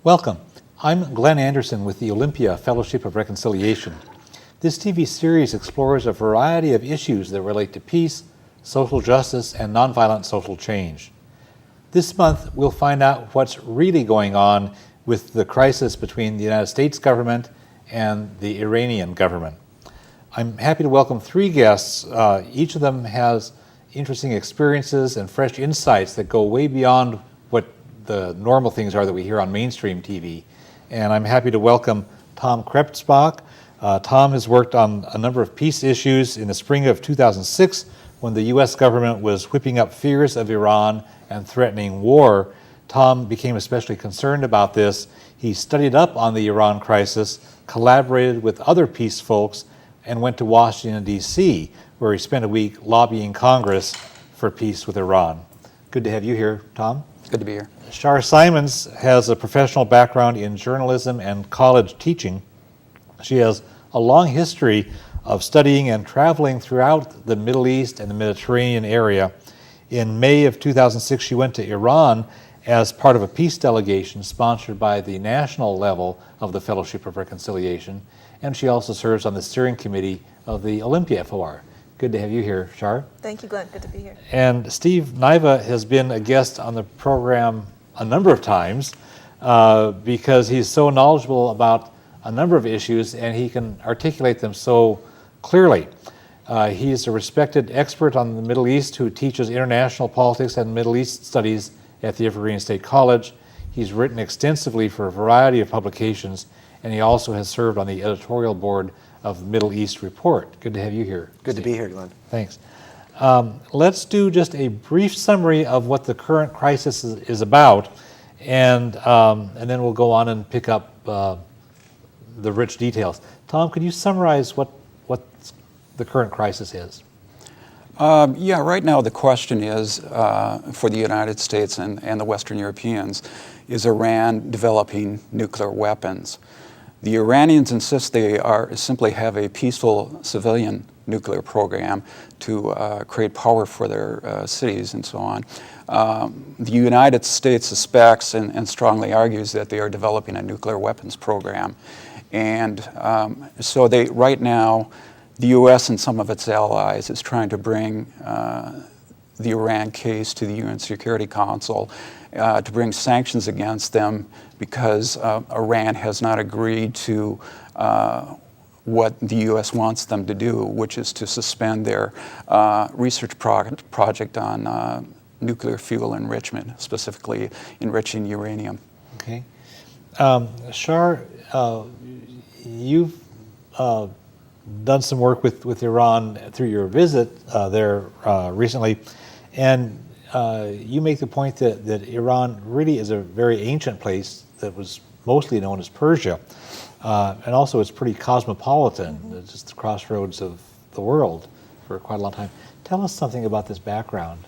Welcome. I'm Glenn Anderson with the Olympia Fellowship of Reconciliation. This TV series explores a variety of issues that relate to peace, social justice, and nonviolent social change. This month, we'll find out what's really going on with the crisis between the United States government and the Iranian government. I'm happy to welcome three guests. Each of them has interesting experiences and fresh insights that go way beyond what the normal things are that we hear on mainstream TV. And I'm happy to welcome Tom Krebsback. Tom has worked on a number of peace issues. In the spring of 2006, when the U.S. government was whipping up fears of Iran and threatening war, Tom became especially concerned about this. He studied up on the Iran crisis, collaborated with other peace folks, and went to Washington, D.C., where he spent a week lobbying Congress for peace with Iran. Good to have you here, Tom. Good to be here. Char Simons has a professional background in journalism and college teaching. She has a long history of studying and traveling throughout the Middle East and the Mediterranean area. In May of 2006, she went to Iran as part of a peace delegation sponsored by the national level of the Fellowship of Reconciliation, and she also serves on the steering committee of the Olympia FOR. Good to have you here, Char. Thank you, Glenn. Good to be here. And Steve Niva has been a guest on the program a number of times because he's so knowledgeable about a number of issues and he can articulate them so clearly. He's a respected expert on the Middle East who teaches international politics and Middle East studies at the Evergreen State College. He's written extensively for a variety of publications, and he also has served on the editorial board of Middle East Report. Good to have you here. Good Steve. to be here, Glenn. Thanks. Let's do just a brief summary of what the current crisis is about, and then we'll go on and pick up the rich details. Tom, could you summarize what the current crisis is? Right now the question is, for the United States and the Western Europeans, is Iran developing nuclear weapons? The Iranians insist they simply have a peaceful civilian nuclear program to create power for their cities and so on. The United States suspects and strongly argues that they are developing a nuclear weapons program. And so right now, the U.S. and some of its allies is trying to bring the Iran case to the UN Security Council to bring sanctions against them because Iran has not agreed to what the U.S. wants them to do, which is to suspend their research project on nuclear fuel enrichment, specifically enriching uranium. Okay. Char, you've done some work with Iran through your visit there recently, and you make the point that Iran really is a very ancient place that was mostly known as Persia, and also it's pretty cosmopolitan. Mm-hmm. It's just the crossroads of the world for quite a long time. Tell us something about this background.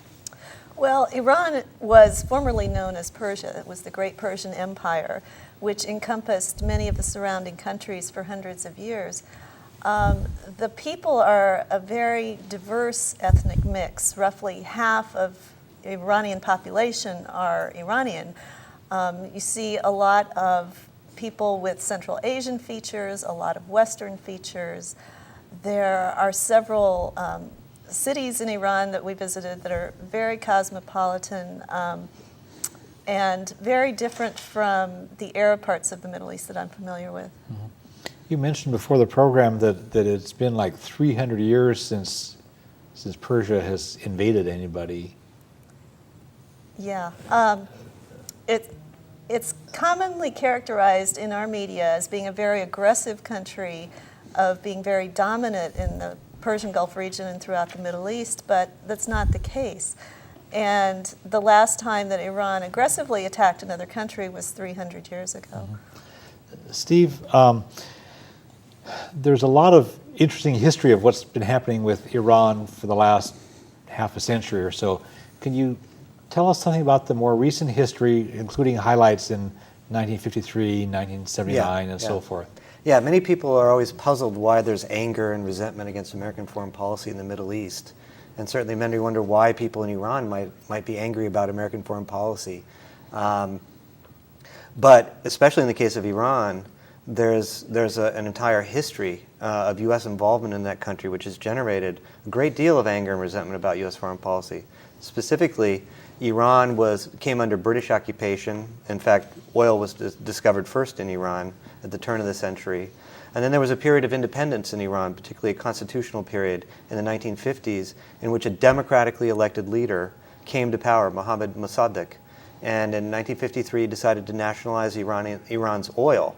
Well, Iran was formerly known as Persia. It was the Great Persian Empire, which encompassed many of the surrounding countries for hundreds of years. The people are a very diverse ethnic mix. Roughly half of the Iranian population are Iranian. You see a lot of people with Central Asian features, a lot of Western features. There are several cities in Iran that we visited that are very cosmopolitan and very different from the Arab parts of the Middle East that I'm familiar with. Mm-hmm. You mentioned before the program that it's been like 300 years since Persia has invaded anybody. Yeah. It's commonly characterized in our media as being a very aggressive country, of being very dominant in the Persian Gulf region and throughout the Middle East, but that's not the case. And the last time that Iran aggressively attacked another country was 300 years ago. Mm-hmm. Steve, there's a lot of interesting history of what's been happening with Iran for the last half a century or so. Can you tell us something about the more recent history, including highlights in 1953, 1979, and so forth? Yeah, many people are always puzzled why there's anger and resentment against American foreign policy in the Middle East. And certainly many wonder why people in Iran might be angry about American foreign policy. But especially in the case of Iran, there's an entire history of U.S. involvement in that country, which has generated a great deal of anger and resentment about U.S. foreign policy. Specifically, Iran came under British occupation. In fact, oil was discovered first in Iran at the turn of the century. And then there was a period of independence in Iran, particularly a constitutional period in the 1950s, in which a democratically elected leader came to power, Mohammad Mossadegh, and in 1953 decided to nationalize Iran's oil.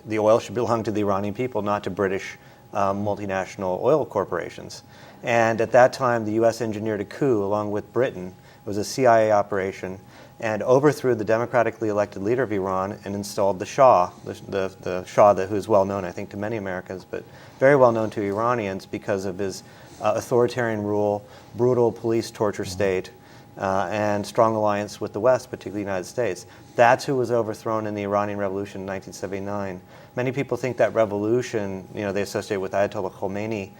The oil should belong to the Iranian people, not to British multinational oil corporations. And at that time, the U.S. engineered a coup along with Britain. It was a CIA operation, and overthrew the democratically elected leader of Iran and installed the Shah, the Shah who is well known, I think, to many Americans, but very well known to Iranians because of his authoritarian rule, brutal police torture state, and strong alliance with the West, particularly the United States. That's who was overthrown in the Iranian Revolution in 1979. Many people think that revolution, they associate with Ayatollah Khomeini,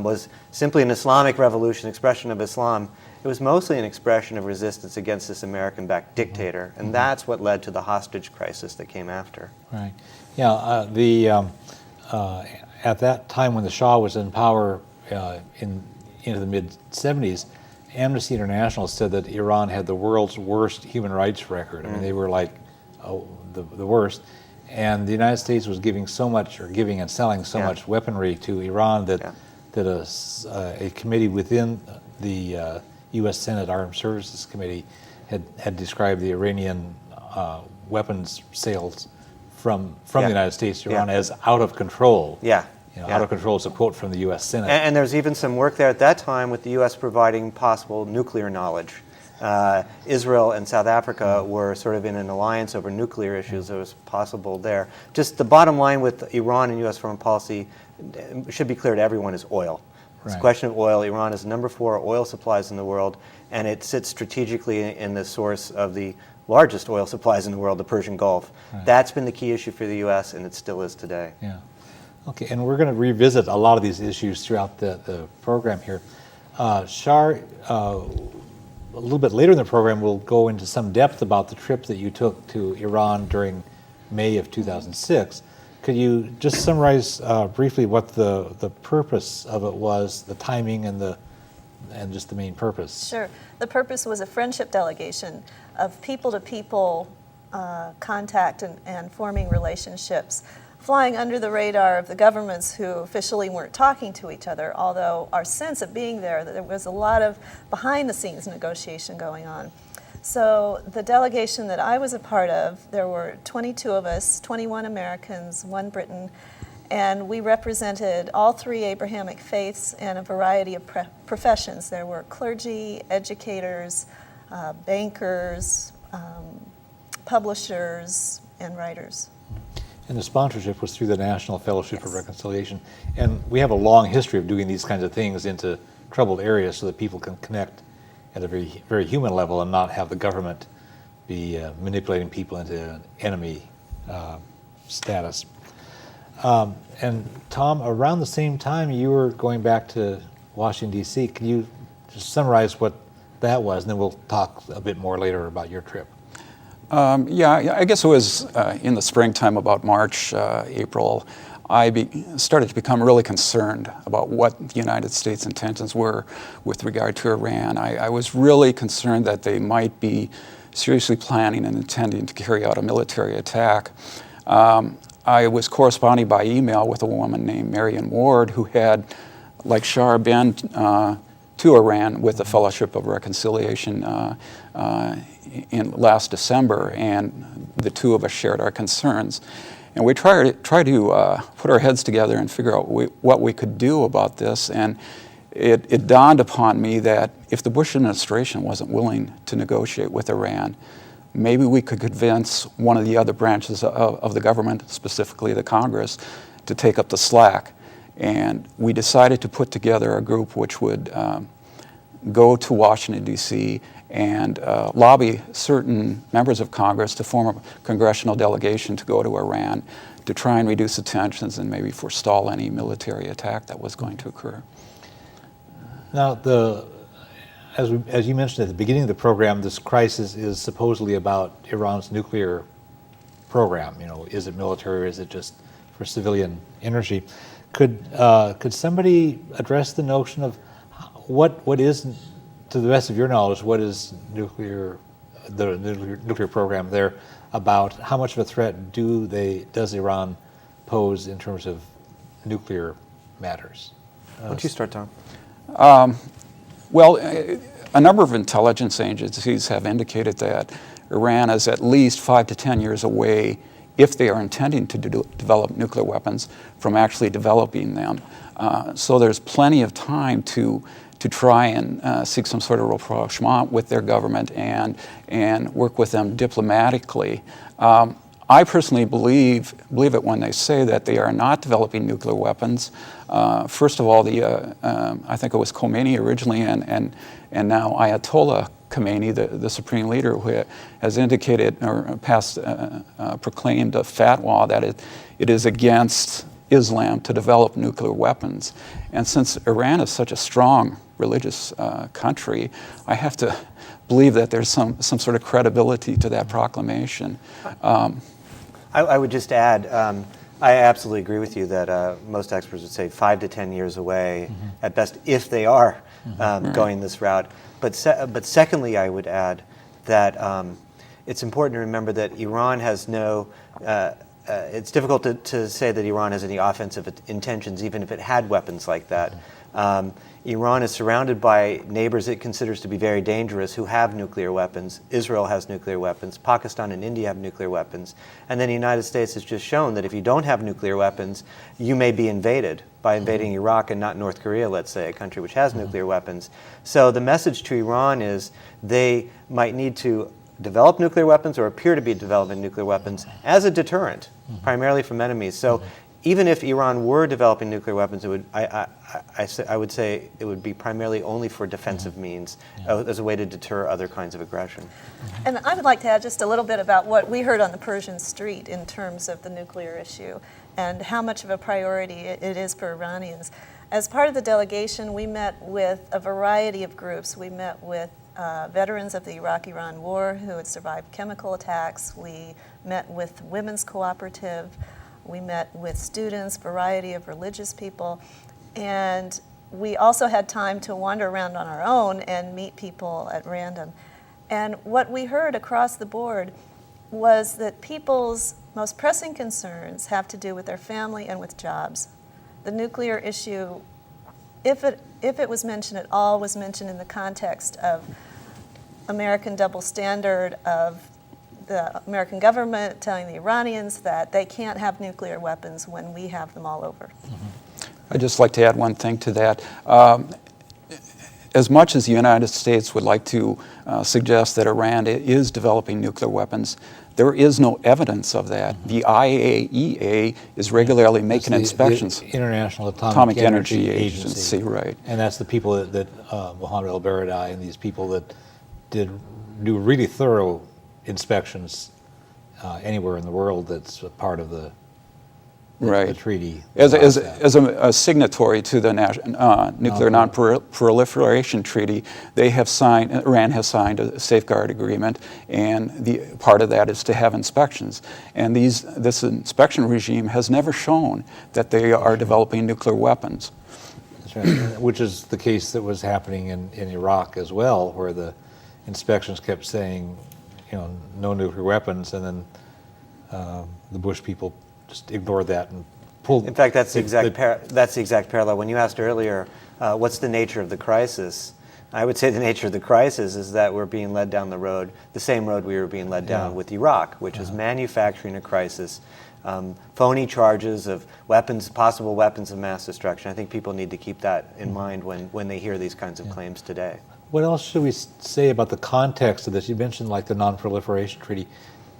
was simply an Islamic revolution, expression of Islam. It was mostly an expression of resistance against this American-backed dictator, and that's what led to the hostage crisis that came after. Right. Yeah. At that time when the Shah was in power into the mid-'70s, Amnesty International said that Iran had the world's worst human rights record. I mean, they were like the worst. And the United States was giving so much, or giving and selling so much weaponry to Iran that a committee within the U.S. Senate Armed Services Committee had described the Iranian weapons sales from the United States to Iran as out of control. Out of control is a quote from the U.S. Senate. And there's even some work there at that time with the U.S. providing possible nuclear knowledge. Israel and South Africa were sort of in an alliance over nuclear issues that was possible there. Just the bottom line with Iran and U.S. foreign policy should be clear to everyone is oil. It's a question of oil. Iran is number 4 oil supplies in the world, and it sits strategically in the source of the largest oil supplies in the world, the Persian Gulf. That's been the key issue for the U.S., and it still is today. Yeah. Okay, and we're going to revisit a lot of these issues throughout the program here. Char, a little bit later in the program, we'll go into some depth about the trip that you took to Iran during May of 2006. Could you just summarize briefly what the purpose of it was, the timing, and just the main purpose? Sure. The purpose was a friendship delegation of people-to-people contact and forming relationships, flying under the radar of the governments who officially weren't talking to each other, although our sense of being there, that there was a lot of behind-the-scenes negotiation going on. So the delegation that I was a part of, there were 22 of us, 21 Americans, 1 Briton, and we represented all 3 Abrahamic faiths and a variety of professions. There were clergy, educators, bankers, publishers, and writers. And the sponsorship was through the National Fellowship of Reconciliation. And we have a long history of doing these kinds of things into troubled areas so that people can connect at a very, very human level and not have the government be manipulating people into an enemy status. And Tom, around the same time you were going back to Washington, D.C., can you just summarize what that was, and then we'll talk a bit more later about your trip. I guess it was in the springtime, about March, April, I started to become really concerned about what the United States' intentions were with regard to Iran. I was really concerned that they might be seriously planning and intending to carry out a military attack. I was corresponding by email with a woman named Marion Ward, who had, like Char, been to Iran with the Fellowship of Reconciliation in last December, and the two of us shared our concerns. And we tried to put our heads together and figure out what we could do about this. And it dawned upon me that if the Bush administration wasn't willing to negotiate with Iran, maybe we could convince one of the other branches of the government, specifically the Congress, to take up the slack. And we decided to put together a group which would go to Washington, D.C., and lobby certain members of Congress to form a congressional delegation to go to Iran to try and reduce the tensions and maybe forestall any military attack that was going to occur. Now, as you mentioned at the beginning of the program, this crisis is supposedly about Iran's nuclear program? You know, is it military or is it just for civilian energy? Could somebody address the notion of what is, to the best of your knowledge, what is the nuclear program there about? How much of a threat does Iran pose in terms of nuclear matters? Why don't you start, Tom? Well, a number of intelligence agencies have indicated that Iran is at least 5 to 10 years away, if they are intending to develop nuclear weapons, from actually developing them. So there's plenty of time to try and seek some sort of rapprochement with their government and work with them diplomatically. I personally believe it when they say that they are not developing nuclear weapons. First of all, I think it was Khomeini originally, and now Ayatollah Khomeini, the supreme leader, who has indicated or proclaimed a fatwa that it is against Islam to develop nuclear weapons. And since Iran is such a strong religious country, I have to believe that there's some sort of credibility to that proclamation. I would just add, I absolutely agree with you that most experts would say 5 to 10 years away, at best, if they are going this route. But secondly, I would add that it's important to remember that Iran has no, it's difficult to say that Iran has any offensive intentions, even if it had weapons like that. Iran is surrounded by neighbors it considers to be very dangerous who have nuclear weapons. Israel has nuclear weapons. Pakistan and India have nuclear weapons. And then the United States has just shown that if you don't have nuclear weapons, you may be invaded by invading Iraq and not North Korea, let's say, a country which has nuclear weapons. So the message to Iran is they might need to develop nuclear weapons or appear to be developing nuclear weapons as a deterrent, primarily from enemies. So even if Iran were developing nuclear weapons, it would, I would say it would be primarily only for defensive means, as a way to deter other kinds of aggression. And I would like to add just a little bit about what we heard on the Persian Street in terms of the nuclear issue and how much of a priority it is for Iranians. As part of the delegation, we met with a variety of groups. We met with veterans of the Iraq-Iran War who had survived chemical attacks. We met with Women's Cooperative. We met with students, variety of religious people, and we also had time to wander around on our own and meet people at random. And what we heard across the board was that people's most pressing concerns have to do with their family and with jobs. The nuclear issue, if it was mentioned at all, was mentioned in the context of American double standard, of the American government telling the Iranians that they can't have nuclear weapons when we have them all over. I'd just like to add one thing to that. As much as the United States would like to suggest that Iran is developing nuclear weapons, there is no evidence of that. The IAEA is regularly making inspections. The International Atomic Energy Agency, right. And that's the people that Mohammed El-Baradei and these people that do really thorough inspections anywhere in the world that's a part of the treaty. As a signatory to the Nuclear Non-Proliferation Treaty, Iran has signed a safeguard agreement, and part of that is to have inspections. And this inspection regime has never shown that they are developing nuclear weapons. That's right. Which is the case that was happening in Iraq as well, where the inspections kept saying, no nuclear weapons, and then the Bush people just ignored that and pulled. In fact, that's the exact parallel. When you asked earlier, what's the nature of the crisis? I would say the nature of the crisis is that we're being led down the same road we were being led down with Iraq, which is manufacturing a crisis, phony charges of possible weapons of mass destruction. I think people need to keep that in mind when they hear these kinds of claims today. What else should we say about the context of this? You mentioned like the Non-Proliferation Treaty,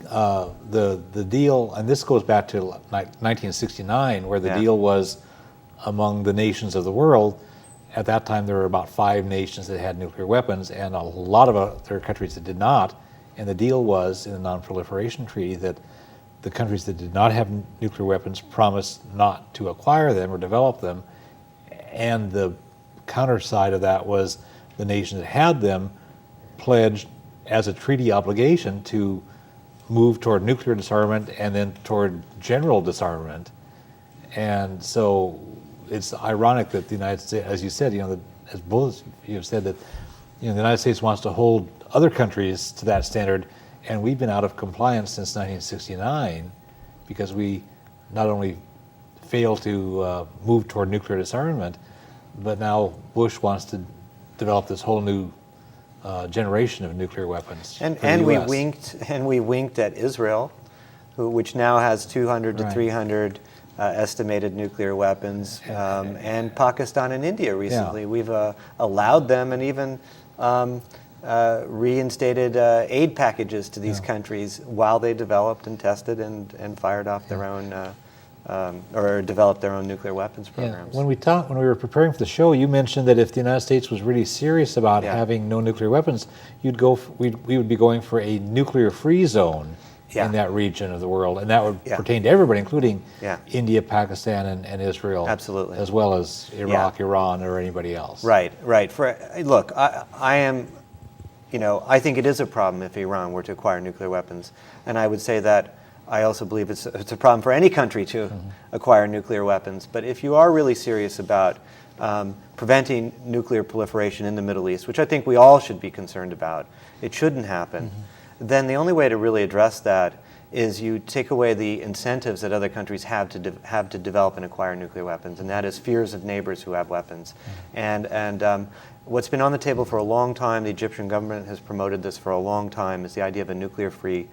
the deal, and this goes back to 1969, where the deal was among the nations of the world. At that time, there were about 5 nations that had nuclear weapons, and a lot of other countries that did not. And the deal was in the Non-Proliferation Treaty that the countries that did not have nuclear weapons promised not to acquire them or develop them, and the counter side of that was the nations that had them pledged as a treaty obligation to move toward nuclear disarmament and then toward general disarmament. And so it's ironic that the United States, as you said, as both of you have said, that the United States wants to hold other countries to that standard, and we've been out of compliance since 1969 because we not only failed to move toward nuclear disarmament, but now Bush wants to develop this whole new generation of nuclear weapons. And we winked at Israel, which now has 200 to 300 estimated nuclear weapons, and Pakistan and India recently. Yeah. We've allowed them and even reinstated aid packages to these countries while they developed and tested and fired off their own or developed their own nuclear weapons programs. Yeah. When we were preparing for the show, you mentioned that if the United States was really serious about having no nuclear weapons, we would be going for a nuclear-free zone in that region of the world, and that would pertain to everybody, including India, Pakistan, and Israel. Absolutely. As well as Iraq, Iran, or anybody else. Right. Look, I am, I think it is a problem if Iran were to acquire nuclear weapons, and I would say that I also believe it's a problem for any country to acquire nuclear weapons. But if you are really serious about preventing nuclear proliferation in the Middle East, which I think we all should be concerned about, it shouldn't happen, then the only way to really address that is you take away the incentives that other countries have to develop and acquire nuclear weapons, and that is fears of neighbors who have weapons. And what's been on the table for a long time, the Egyptian government has promoted this for a long time, is the idea of a nuclear-free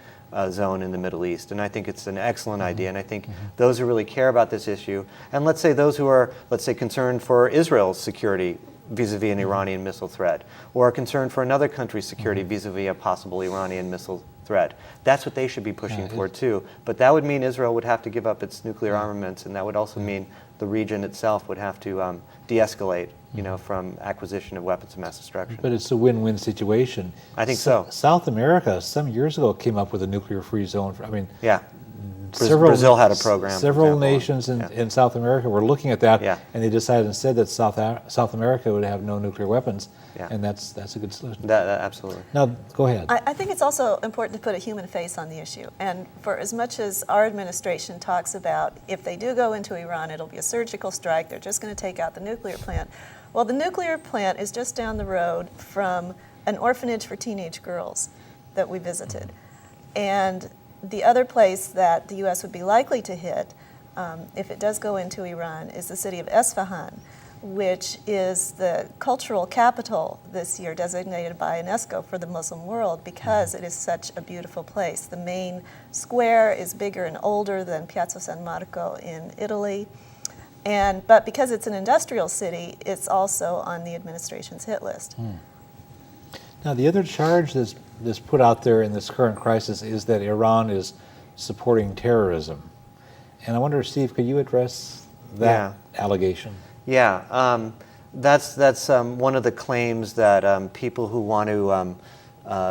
zone in the Middle East. And I think it's an excellent idea, and I think those who really care about this issue, and let's say those who are, concerned for Israel's security vis-a-vis an Iranian missile threat, or are concerned for another country's security vis-a-vis a possible Iranian missile threat. That's what they should be pushing for too. But that would mean Israel would have to give up its nuclear armaments, and that would also mean the region itself would have to de-escalate, from acquisition of weapons of mass destruction. But it's a win-win situation. I think so. South America, some years ago, came up with a nuclear-free zone. Brazil had a program. Several nations in South America were looking at that, and they decided instead that South America would have no nuclear weapons, and that's a good solution. Absolutely. Now, go ahead. I think it's also important to put a human face on the issue. And for as much as our administration talks about if they do go into Iran, it'll be a surgical strike, they're just going to take out the nuclear plant. Well, the nuclear plant is just down the road from an orphanage for teenage girls that we visited. And the other place that the U.S. would be likely to hit, if it does go into Iran, is the city of Esfahan, which is the cultural capital this year designated by UNESCO for the Muslim world because it is such a beautiful place. The main square is bigger and older than Piazza San Marco in Italy. But because it's an industrial city, it's also on the administration's hit list. Now, the other charge that's put out there in this current crisis is that Iran is supporting terrorism. And I wonder, Steve, could you address that allegation? Yeah, that's one of the claims that people who want to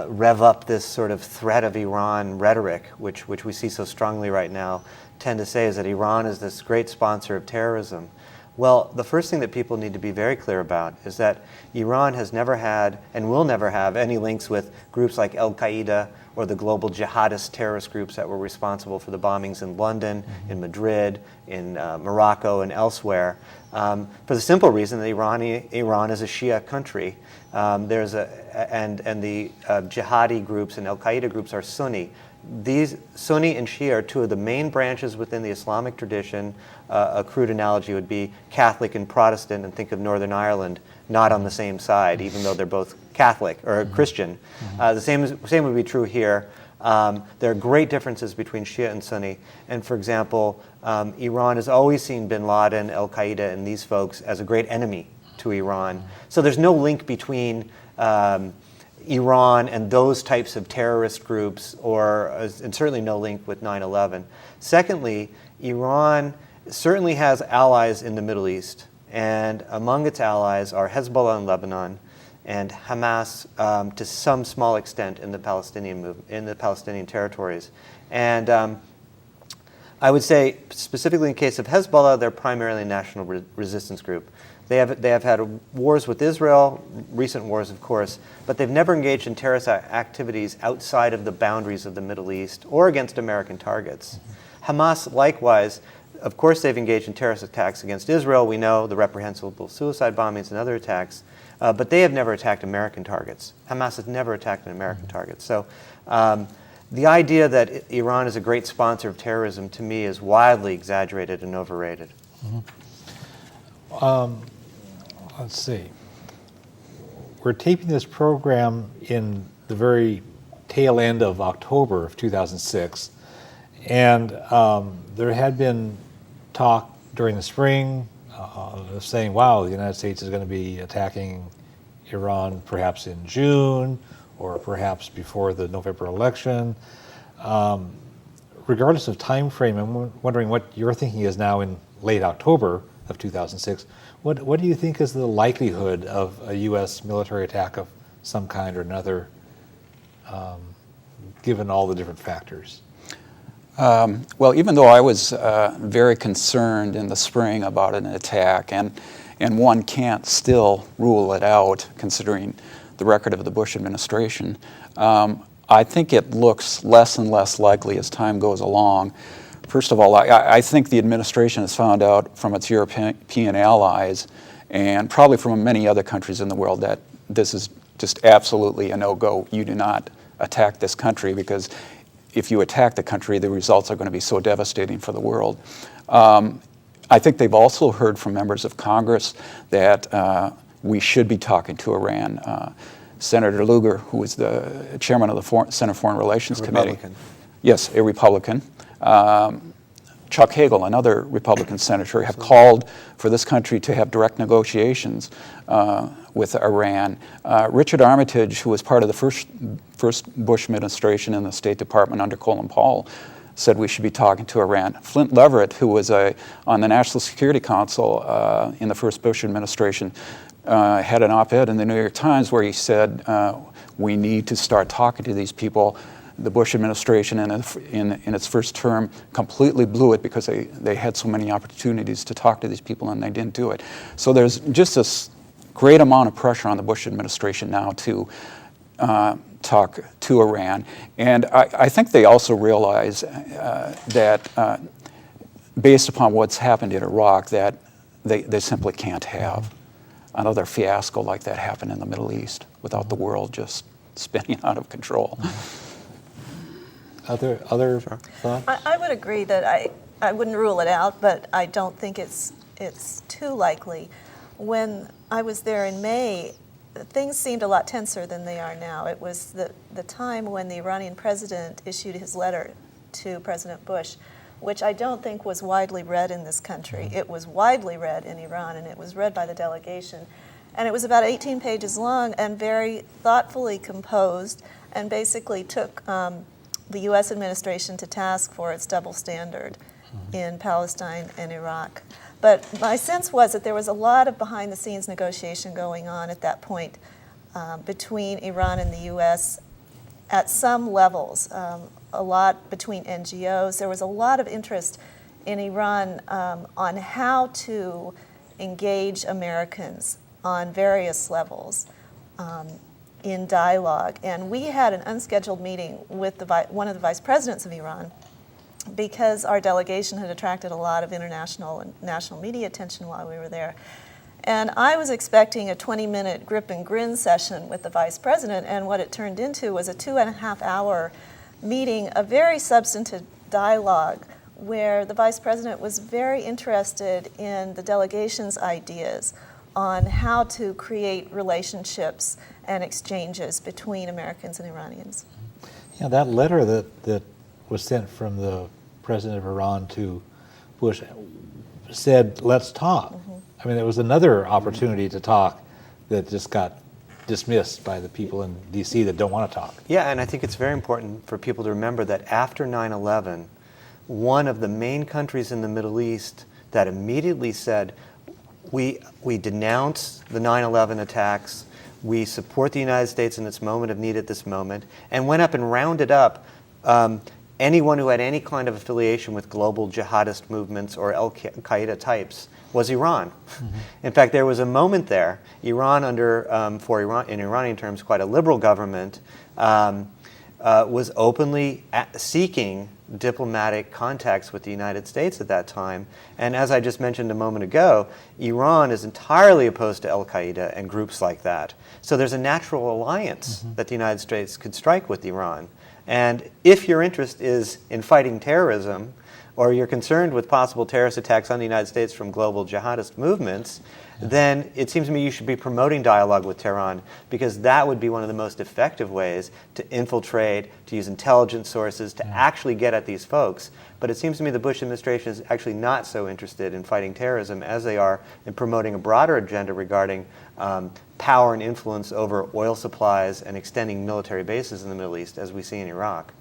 rev up this sort of threat of Iran rhetoric, which we see so strongly right now, tend to say is that Iran is this great sponsor of terrorism. Well, the first thing that people need to be very clear about is that Iran has never had and will never have any links with groups like Al-Qaeda or the global jihadist terrorist groups that were responsible for the bombings in London, in Madrid, in Morocco, and elsewhere, for the simple reason that Iran is a Shia country. And the jihadi groups and Al-Qaeda groups are Sunni. These Sunni and Shia are two of the main branches within the Islamic tradition. A crude analogy would be Catholic and Protestant, and think of Northern Ireland not on the same side, even though they're both Catholic or Christian. The same would be true here. There are great differences between Shia and Sunni. And for example, Iran has always seen bin Laden, Al-Qaeda, and these folks as a great enemy to Iran. So there's no link between Iran and those types of terrorist groups, and certainly no link with 9/11. Secondly, Iran certainly has allies in the Middle East, and among its allies are Hezbollah in Lebanon and Hamas to some small extent in the Palestinian territories. And I would say, specifically in the case of Hezbollah, they're primarily a national resistance group. They have had wars with Israel, recent wars, of course, but they've never engaged in terrorist activities outside of the boundaries of the Middle East or against American targets. Hamas, likewise, of course, they've engaged in terrorist attacks against Israel. We know the reprehensible suicide bombings and other attacks, but they have never attacked American targets. Hamas has never attacked an American target. So the idea that Iran is a great sponsor of terrorism, to me, is wildly exaggerated and overrated. Let's see. We're taping this program in the very tail end of October of 2006, and there had been talk during the spring saying, wow, the United States is going to be attacking Iran perhaps in June or perhaps before the November election. Regardless of time frame, I'm wondering what your thinking is now in late October of 2006. What do you think is the likelihood of a U.S. military attack of some kind or another, given all the different factors? Well, even though I was very concerned in the spring about an attack, and one can't still rule it out considering the record of the Bush administration, I think it looks less and less likely as time goes along. First of all, I think the administration has found out from its European allies and probably from many other countries in the world that this is just absolutely a no-go. You do not attack this country, because if you attack the country, the results are going to be so devastating for the world. I think they've also heard from members of Congress that we should be talking to Iran. Senator Lugar, who is the chairman of the Senate Foreign Relations Committee. Yes, a Republican. Chuck Hagel, another Republican senator, have called for this country to have direct negotiations with Iran. Richard Armitage, who was part of the first Bush administration in the State Department under Colin Powell, said we should be talking to Iran. Flint Leverett, who was on the National Security Council in the first Bush administration, had an op-ed in the New York Times where he said we need to start talking to these people. The Bush administration in its first term completely blew it because they had so many opportunities to talk to these people and they didn't do it. So there's just this great amount of pressure on the Bush administration now to talk to Iran. And I think they also realize that based upon what's happened in Iraq, that they simply can't have another fiasco like that happen in the Middle East without the world just spinning out of control. Other thoughts? I would agree that I wouldn't rule it out, but I don't think it's too likely. When I was there in May, things seemed a lot tenser than they are now. It was the time when the Iranian president issued his letter to President Bush, which I don't think was widely read in this country. It was widely read in Iran, and it was read by the delegation. And it was about 18 pages long and very thoughtfully composed, and basically took the U.S. administration to task for its double standard in Palestine and Iraq. But my sense was that there was a lot of behind-the-scenes negotiation going on at that point between Iran and the U.S. at some levels, a lot between NGOs. There was a lot of interest in Iran on how to engage Americans on various levels in dialogue. And we had an unscheduled meeting with one of the vice presidents of Iran because our delegation had attracted a lot of international and national media attention while we were there. And I was expecting a 20-minute grip and grin session with the vice president, and what it turned into was a 2.5-hour meeting, a very substantive dialogue where the vice president was very interested in the delegation's ideas on how to create relationships and exchanges between Americans and Iranians. Yeah, that letter that was sent from the president of Iran to Bush said, let's talk. I mean, it was another opportunity to talk that just got dismissed by the people in D.C. that don't want to talk. Yeah, and I think it's very important for people to remember that after 9/11, one of the main countries in the Middle East that immediately said, we denounce the 9/11 attacks, we support the United States in its moment of need at this moment, and went up and rounded up anyone who had any kind of affiliation with global jihadist movements or Al-Qaeda types was Iran. In fact, there was a moment there, Iran under, in Iranian terms, quite a liberal government, was openly seeking diplomatic contacts with the United States at that time. And as I just mentioned a moment ago, Iran is entirely opposed to Al-Qaeda and groups like that. So there's a natural alliance that the United States could strike with Iran. And if your interest is in fighting terrorism, or you're concerned with possible terrorist attacks on the United States from global jihadist movements, then it seems to me you should be promoting dialogue with Tehran, because that would be one of the most effective ways to infiltrate, to use intelligence sources, to actually get at these folks. But it seems to me the Bush administration is actually not so interested in fighting terrorism as they are in promoting a broader agenda regarding power and influence over oil supplies and extending military bases in the Middle East, as we see in Iraq.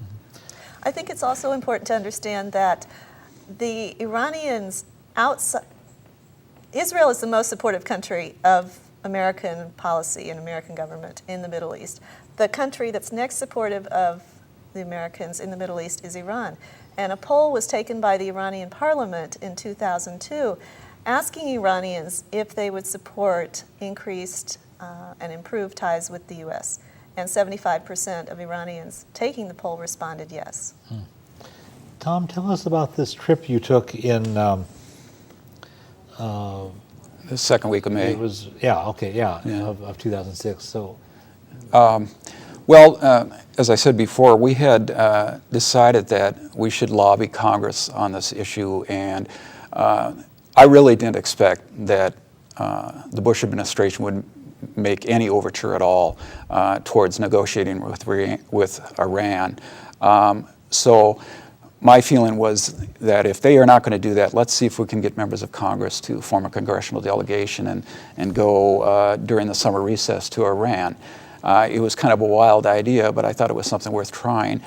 I think it's also important to understand that the Iranians outside, Israel is the most supportive country of American policy and American government in the Middle East. The country that's next supportive of the Americans in the Middle East is Iran. And a poll was taken by the Iranian parliament in 2002 asking Iranians if they would support increased and improved ties with the U.S. And 75% of Iranians taking the poll responded yes. Tom, tell us about this trip you took in The second week of May. it was of 2006. So As I said before, we had decided that we should lobby Congress on this issue, and I really didn't expect that the Bush administration would make any overture at all towards negotiating with Iran. So my feeling was that if they are not going to do that, let's see if we can get members of Congress to form a congressional delegation and go during the summer recess to Iran. It was kind of a wild idea, but I thought it was something worth trying.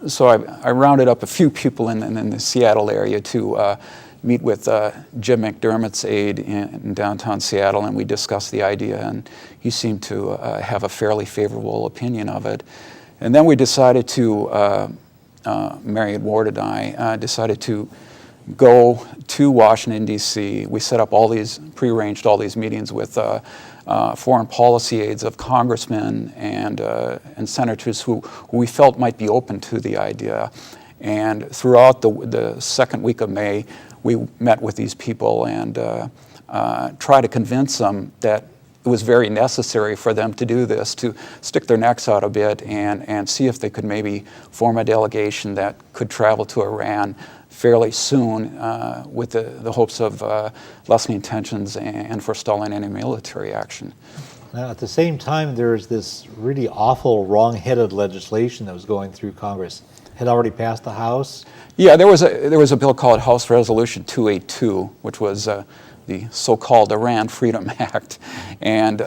So I rounded up a few people in the Seattle area to meet with Jim McDermott's aide in downtown Seattle, and we discussed the idea, and he seemed to have a fairly favorable opinion of it. And then we decided to, Marion Ward and I decided to go to Washington, D.C. We set up prearranged all these meetings with foreign policy aides of congressmen and senators who we felt might be open to the idea. And throughout the second week of May, we met with these people and tried to convince them that it was very necessary for them to do this, to stick their necks out a bit and see if they could maybe form a delegation that could travel to Iran fairly soon with the hopes of lessening tensions and forestalling any military action. now, at the same time, there's this really awful, wrong-headed legislation that was going through Congress. Had already passed the House. Yeah, there was a bill called House Resolution 282, which was the so-called Iran Freedom Act, and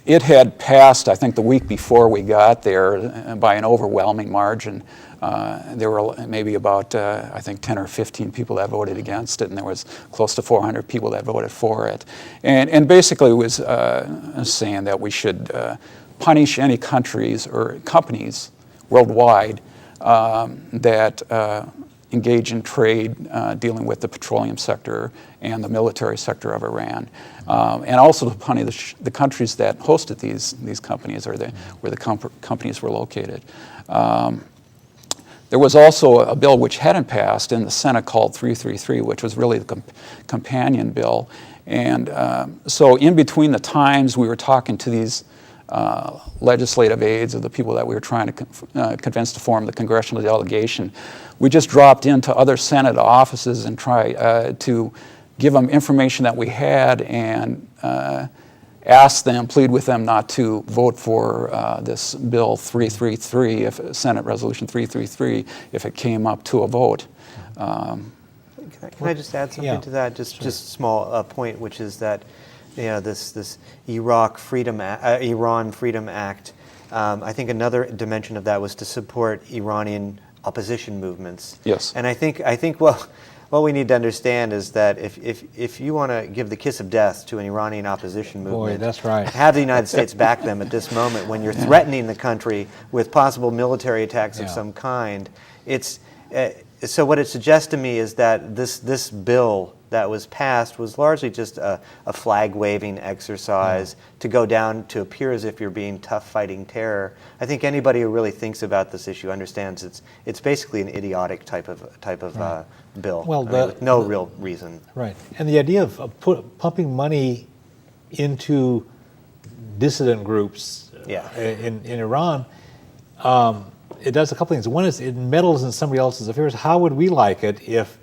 it had passed, I think, the week before we got there by an overwhelming margin. There were maybe about, I think, 10 or 15 people that voted against it, and there was close to 400 people that voted for it. And basically it was saying that we should punish any countries or companies worldwide that engage in trade dealing with the petroleum sector and the military sector of Iran, and also to punish the countries that hosted these companies or where the companies were located. There was also a bill which hadn't passed in the Senate called 333, which was really the companion bill. And so in between the times we were talking to these legislative aides of the people that we were trying to convince to form the congressional delegation, we just dropped into other Senate offices and tried to give them information that we had and plead with them not to vote for this bill 333, Senate Resolution 333, if it came up to a vote. Can I just add something to that? Just a small point, which is that this Iran Freedom Act. I think another dimension of that was to support Iranian opposition movements. Yes. And I think what we need to understand is that if you want to give the kiss of death to an Iranian opposition movement, Boy, that's right. have the United States back them at this moment when you're threatening the country with possible military attacks of some kind. So what it suggests to me is that this bill that was passed was largely just a flag-waving exercise to go down to appear as if you're being tough fighting terror. I think anybody who really thinks about this issue understands it's basically an idiotic type of bill. Well, with no real reason. Right. And the idea of pumping money into dissident groups in Iran, it does a couple things. One is it meddles in somebody else's affairs. How would we like it if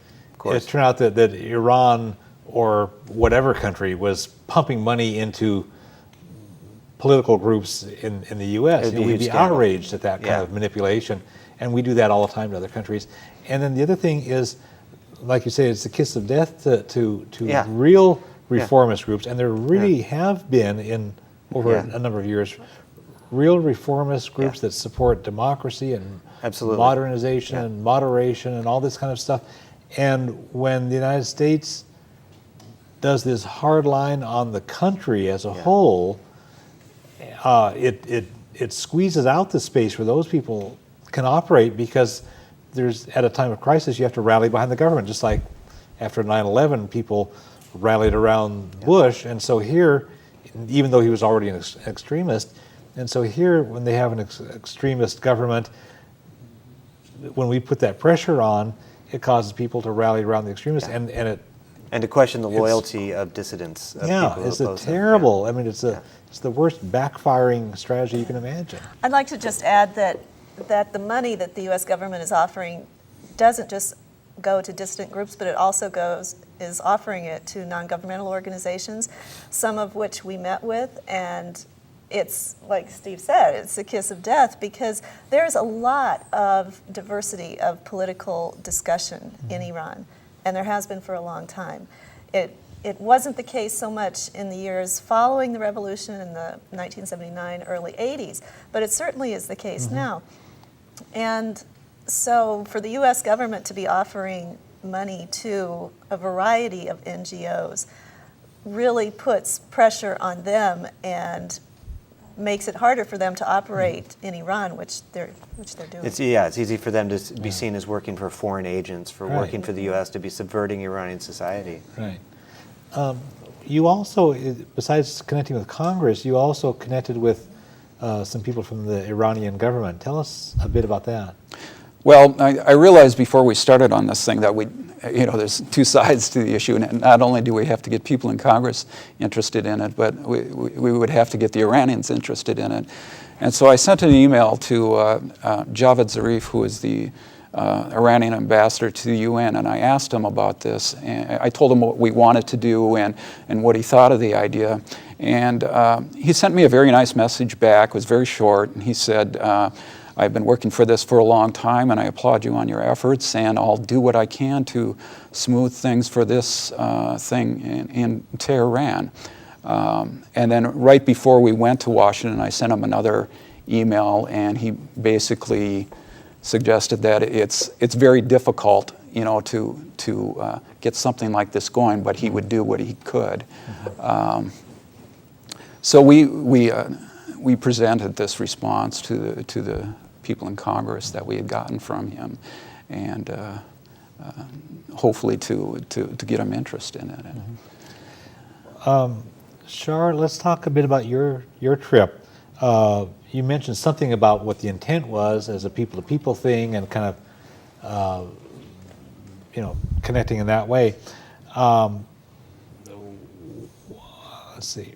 it turned out that Iran or whatever country was pumping money into political groups in the U.S.? We'd be outraged at that kind of manipulation, and we do that all the time to other countries. And then the other thing is, like you say, it's the kiss of death to real reformist groups, and there really have been over a number of years real reformist groups that support democracy and modernization and moderation and all this kind of stuff. And when the United States does this hard line on the country as a whole, it squeezes out the space where those people can operate, because there's, at a time of crisis, you have to rally behind the government, just like after 9/11 people rallied around Bush. And so here, even though he was already an extremist, and so here when they have an extremist government, when we put that pressure on, it causes people to rally around the extremists, and to question the loyalty of dissidents. It's a terrible. I mean, it's the worst backfiring strategy you can imagine. I'd like to just add that the money that the U.S. government is offering doesn't just go to dissident groups, but it also is offering it to non-governmental organizations, some of which we met with, and it's, like Steve said, it's a kiss of death, because there's a lot of diversity of political discussion in Iran, and there has been for a long time. It wasn't the case so much in the years following the revolution in the 1979, early 80s, but it certainly is the case now. And so for the U.S. government to be offering money to a variety of NGOs really puts pressure on them and makes it harder for them to operate in Iran, which they're doing. It's easy for them to be seen as working for foreign agents, for working for the U.S., to be subverting Iranian society. Right. You also, besides connecting with Congress, you also connected with some people from the Iranian government. Tell us a bit about that. Well, I realized before we started on this thing that there's two sides to the issue, and not only do we have to get people in Congress interested in it, but we would have to get the Iranians interested in it. And so I sent an email to Javad Zarif, who is the Iranian ambassador to the UN, and I asked him about this. And I told him what we wanted to do and what he thought of the idea. And he sent me a very nice message back. It was very short, and he said, I've been working for this for a long time, and I applaud you on your efforts, and I'll do what I can to smooth things for this thing in Tehran. And then right before we went to Washington, I sent him another email, and he basically suggested that it's very difficult, to get something like this going, but he would do what he could. So we presented this response to the people in Congress that we had gotten from him, and hopefully to get them interested in it. Char, let's talk a bit about your trip. You mentioned something about what the intent was as a people-to-people thing, and kind of connecting in that way. Let's see.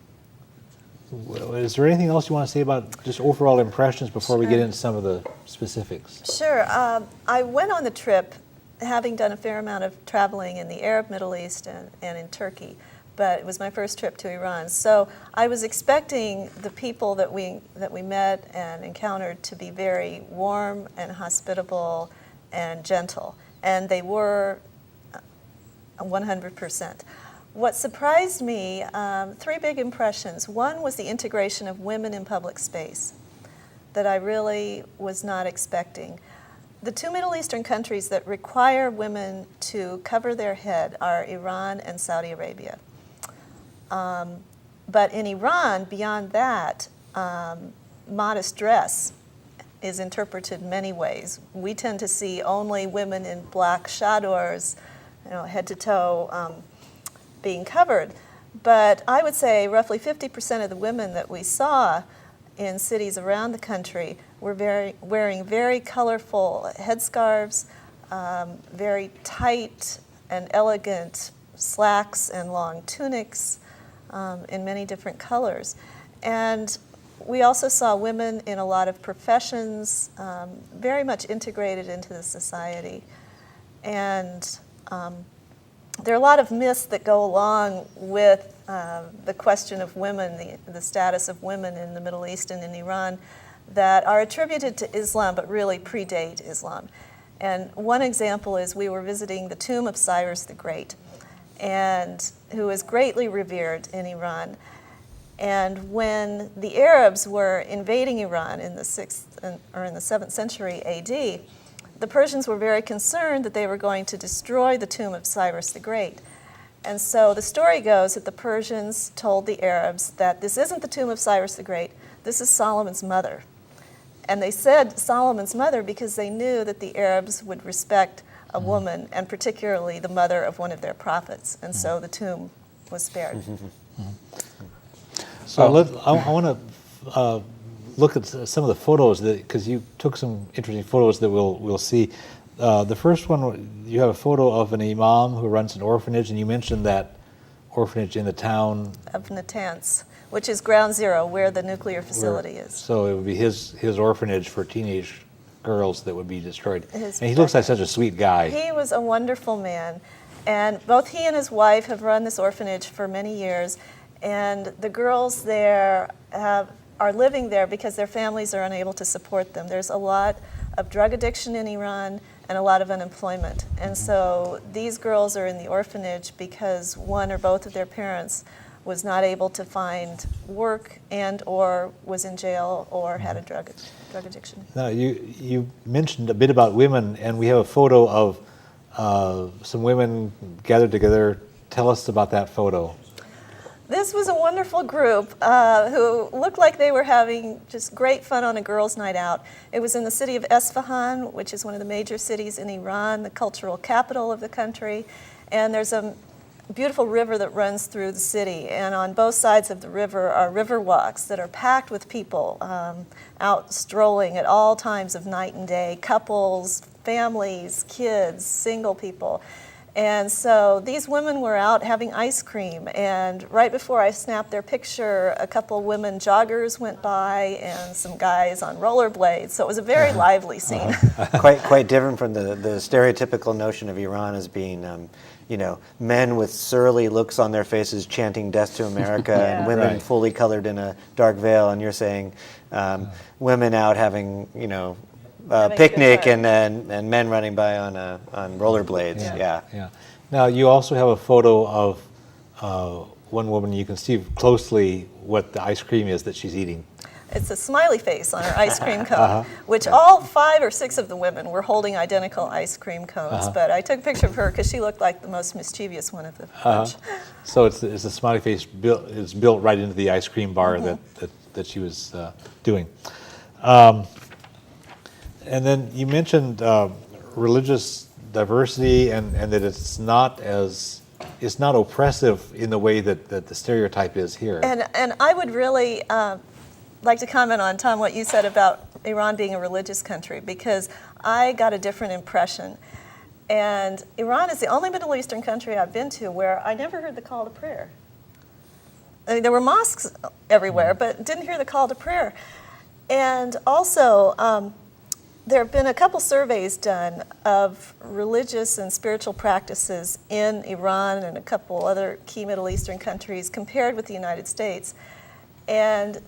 Is there anything else you want to say about just overall impressions before we get into some of the specifics? Sure. I went on the trip having done a fair amount of traveling in the Arab Middle East and in Turkey, but it was my first trip to Iran. So I was expecting the people that we met and encountered to be very warm and hospitable and gentle, and they were 100%. What surprised me, three big impressions. One was the integration of women in public space that I really was not expecting. The two Middle Eastern countries that require women to cover their head are Iran and Saudi Arabia. But in Iran, beyond that, modest dress is interpreted many ways. We tend to see only women in black chadors, head to toe, being covered. But I would say roughly 50% of the women that we saw in cities around the country were wearing very colorful headscarves, very tight and elegant slacks and long tunics in many different colors. And we also saw women in a lot of professions, very much integrated into the society. And there are a lot of myths that go along with the question of women, the status of women in the Middle East and in Iran, that are attributed to Islam but really predate Islam. And one example is we were visiting the tomb of Cyrus the Great, and who is greatly revered in Iran. And when the Arabs were invading Iran in the 7th century AD, the Persians were very concerned that they were going to destroy the tomb of Cyrus the Great. And so the story goes that the Persians told the Arabs that this isn't the tomb of Cyrus the Great, this is Solomon's mother. And they said Solomon's mother because they knew that the Arabs would respect a woman, and particularly the mother of one of their prophets. And so the tomb was spared. So I want to look at some of the photos, because you took some interesting photos that we'll see. The first one, you have a photo of an imam who runs an orphanage, and you mentioned that orphanage in the town of Natanz, which is ground zero where the nuclear facility is. So it would be his orphanage for teenage girls that would be destroyed. And he looks like such a sweet guy. He was a wonderful man, and both he and his wife have run this orphanage for many years, and the girls there are living there because their families are unable to support them. There's a lot of drug addiction in Iran and a lot of unemployment. And so these girls are in the orphanage because one or both of their parents was not able to find work and or was in jail or had a drug addiction. Now, you mentioned a bit about women, and we have a photo of some women gathered together. Tell us about that photo. This was a wonderful group who looked like they were having just great fun on a girls' night out. It was in the city of Esfahan, which is one of the major cities in Iran, the cultural capital of the country. And there's a beautiful river that runs through the city. And on both sides of the river are river walks that are packed with people out strolling at all times of night and day, couples, families, kids, single people. And so these women were out having ice cream, and right before I snapped their picture, a couple women joggers went by and some guys on rollerblades. So it was a very lively scene. Quite different from the stereotypical notion of Iran as being, men with surly looks on their faces chanting "Death to America" and women fully colored in a dark veil. And you're saying women out having, picnic and men running by on rollerblades. Yeah. Now you also have a photo of one woman. You can see closely what the ice cream is that she's eating. It's a smiley face on her ice cream cone, which all 5 or 6 of the women were holding identical ice cream cones. But I took a picture of her because she looked like the most mischievous one of the bunch. So it's a smiley face is built right into the ice cream bar that she was doing. And then you mentioned religious diversity and that it's not oppressive in the way that the stereotype is here. And I would really like to comment on, Tom, what you said about Iran being a religious country, because I got a different impression. And Iran is the only Middle Eastern country I've been to where I never heard the call to prayer. I mean, there were mosques everywhere, but didn't hear the call to prayer. And also, there have been a couple surveys done of religious and spiritual practices in Iran and a couple other key Middle Eastern countries compared with the United States. And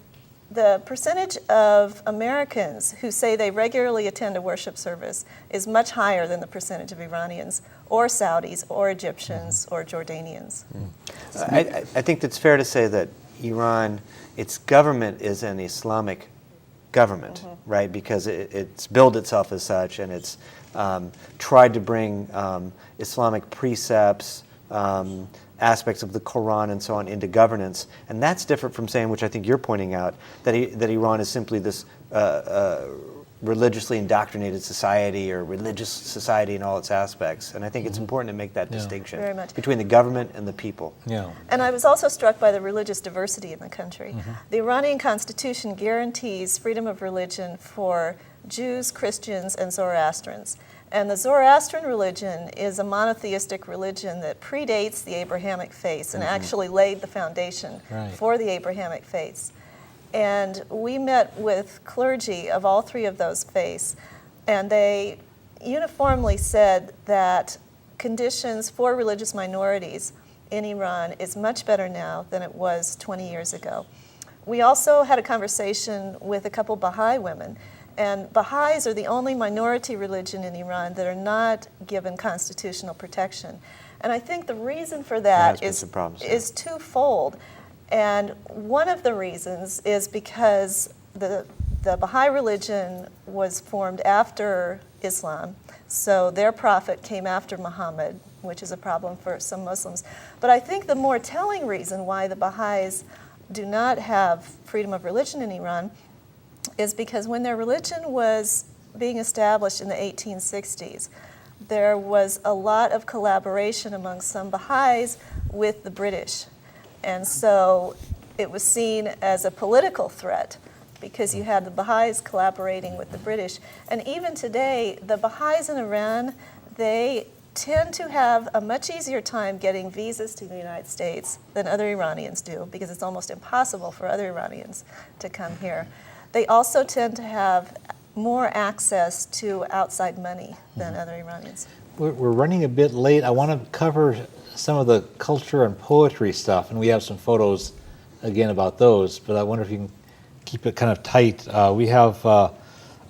the percentage of Americans who say they regularly attend a worship service is much higher than the percentage of Iranians or Saudis or Egyptians or Jordanians. I think it's fair to say that Iran, its government is an Islamic government, right? Because it's billed itself as such, and it's tried to bring Islamic precepts, aspects of the Quran and so on into governance. And that's different from saying, which I think you're pointing out, that Iran is simply this religiously indoctrinated society or religious society in all its aspects. And I think it's important to make that distinction Very much. between the government and the people. Yeah. And I was also struck by the religious diversity in the country. The Iranian constitution guarantees freedom of religion for Jews, Christians, and Zoroastrians. And the Zoroastrian religion is a monotheistic religion that predates the Abrahamic faiths and actually laid the foundation for the Abrahamic faiths. And we met with clergy of all three of those faiths, and they uniformly said that conditions for religious minorities in Iran is much better now than it was 20 years ago. We also had a conversation with a couple Baha'i women, and Baha'is are the only minority religion in Iran that are not given constitutional protection. And I think the reason for that is twofold. And one of the reasons is because the Baha'i religion was formed after Islam, so their prophet came after Muhammad, which is a problem for some Muslims. But I think the more telling reason why the Baha'is do not have freedom of religion in Iran is because when their religion was being established in the 1860s, there was a lot of collaboration among some Baha'is with the British. And so it was seen as a political threat because you had the Baha'is collaborating with the British. And even today, the Baha'is in Iran, they tend to have a much easier time getting visas to the United States than other Iranians do, because it's almost impossible for other Iranians to come here. They also tend to have more access to outside money than other Iranians. We're running a bit late. I want to cover some of the culture and poetry stuff, and we have some photos again about those, but I wonder if you can keep it kind of tight. We have a